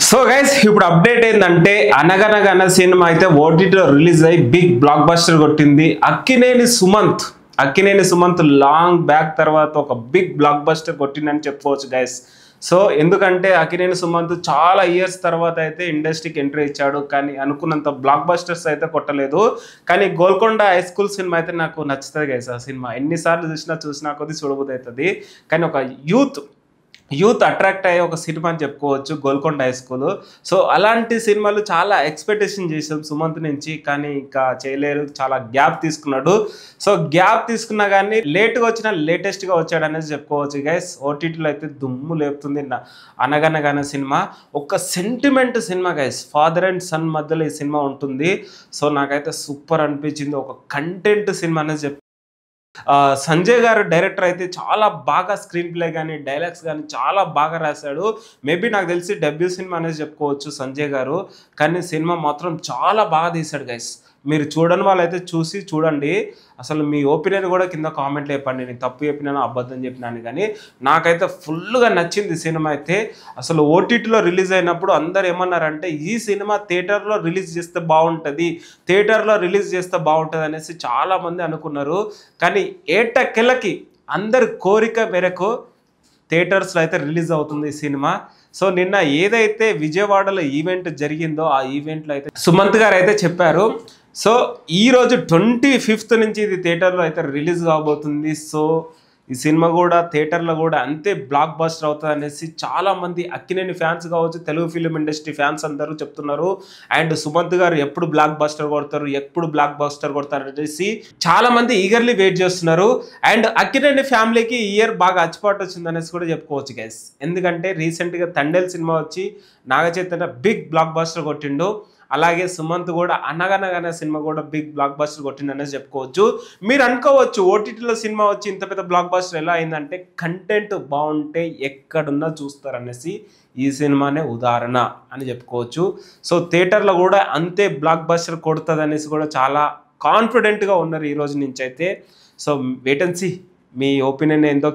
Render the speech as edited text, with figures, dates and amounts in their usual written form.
So guys ఇప్పుడు update ఏంటంటే అనగనగా అన్న సినిమా అయితే ఓటీటీలో రిలీజ్ అయ్యి బిగ్ బ్లాక్ బస్టర్ కొట్టింది. అక్కినేని సుమంత్ లాంగ్ బ్యాక్ తర్వాత ఒక బిగ్ బ్లాక్ బస్టర్ కొట్టిందని చెప్పుకోవచ్చు గైస్. సో ఎందుకంటే అక్కినేని సుమంత్ చాలా ఇయర్స్ తర్వాత అయితే ఇండస్ట్రీకి ఎంట్రీ ఇచ్చాడు, కానీ అనుకున్నంత బ్లాక్ బస్టర్స్ అయితే కొట్టలేదు. కానీ గోల్కొండ హై స్కూల్ సినిమా అయితే నాకు నచ్చుతుంది గైస్. ఆ సినిమా ఎన్నిసార్లు చూసినా కొద్ది చూడబోదు అవుతుంది. కానీ ఒక యూత్ అట్రాక్ట్ అయ్యే ఒక సినిమా అని చెప్పుకోవచ్చు గోల్కొండ హై స్కూల్. సో అలాంటి సినిమాలు చాలా ఎక్స్పెక్టేషన్ చేసాం సుమంత్ నుంచి, కానీ ఇంకా చేయలేరు, చాలా గ్యాప్ తీసుకున్నాడు. సో గ్యాప్ తీసుకున్నా కానీ లేట్గా వచ్చినా లేటెస్ట్గా వచ్చాడు అనేది చెప్పుకోవచ్చు గైస్. ఓటీటీలో అయితే దుమ్ము లేపుతుంది అనగనగా సినిమా. ఒక sentiment cinema guys, father and son మధ్యలో ఈ సినిమా ఉంటుంది. సో నాకైతే సూపర్ అనిపించింది, ఒక కంటెంట్ సినిమా అనేది సంజయ్ గారు డైరెక్టర్ అయితే చాలా బాగా స్క్రీన్ ప్లే కానీ డైలాగ్స్ కానీ చాలా బాగా రాశాడు. మేబీ నాకు తెలిసి డెబ్యూ సినిమా అనేది చెప్పుకోవచ్చు సంజయ్ గారు, కానీ సినిమా మాత్రం చాలా బాగా తీశాడు గైస్. మీరు చూడని వాళ్ళైతే చూడండి. అసలు మీ ఒపీనియన్ కూడా కింద కామెంట్లో చెప్పండి, నేను తప్పు చెప్పినాను అబద్ధం చెప్పినాను, కానీ నాకైతే ఫుల్గా నచ్చింది సినిమా అయితే. అసలు ఓటీటీలో రిలీజ్ అయినప్పుడు అందరు ఏమన్నారంటే ఈ సినిమా థియేటర్లో రిలీజ్ చేస్తే బాగుంటుంది అనేసి చాలామంది అనుకున్నారు. కానీ ఏటకెళ్ళకి అందరి కోరిక మేరకు థియేటర్స్లో అయితే రిలీజ్ అవుతుంది ఈ సినిమా. సో నిన్న ఏదైతే విజయవాడలో ఈవెంట్ జరిగిందో ఆ ఈవెంట్లో అయితే సుమంత్ గారు అయితే చెప్పారు, సో ఈరోజు 25th నుంచి ఇది థియేటర్లో అయితే రిలీజ్ కాబోతుంది. సో ఈ సినిమా కూడా థియేటర్లో కూడా అంతే బ్లాక్ బస్టర్ అవుతుంది అనేసి చాలామంది అక్కినేని ఫ్యాన్స్ కావచ్చు, తెలుగు ఫిలిం ఇండస్ట్రీ ఫ్యాన్స్ అందరూ చెప్తున్నారు. అండ్ సుమంత్ గారు ఎప్పుడు బ్లాక్ బస్టర్ కొడతారు అనేసి చాలామంది ఈగర్లీ వెయిట్ చేస్తున్నారు. అండ్ అక్కినేని ఫ్యామిలీకి ఈ ఇయర్ బాగా అచ్చిపాటు వచ్చింది అనేసి కూడా చెప్పుకోవచ్చు గైస్. ఎందుకంటే రీసెంట్గా తండేల్ సినిమా వచ్చి నాగచైతన్య బిగ్ బ్లాక్ బస్టర్ కొట్టిండు, అలాగే సుమంత్ కూడా అనగనగా సినిమా కూడా బిగ్ బ్లాక్ బస్టర్ కొట్టిందనేసి చెప్పుకోవచ్చు. మీరు అనుకోవచ్చు ఓటీటీలో సినిమా వచ్చి ఇంత పెద్ద బ్లాక్ బస్టర్ ఎలా అయిందంటే కంటెంట్ బాగుంటే ఎక్కడున్నా చూస్తారనేసి ఈ సినిమానే ఉదాహరణ అని చెప్పుకోవచ్చు. సో థియేటర్లో కూడా అంతే బ్లాక్ బస్టర్ కొడుతుంది అనేసి కూడా చాలా కాన్ఫిడెంట్గా ఉన్నారు ఈ రోజు నుంచి అయితే. సో వెయిట్ అండ్ సీ, మీ ఒపీనియన్ ఏందో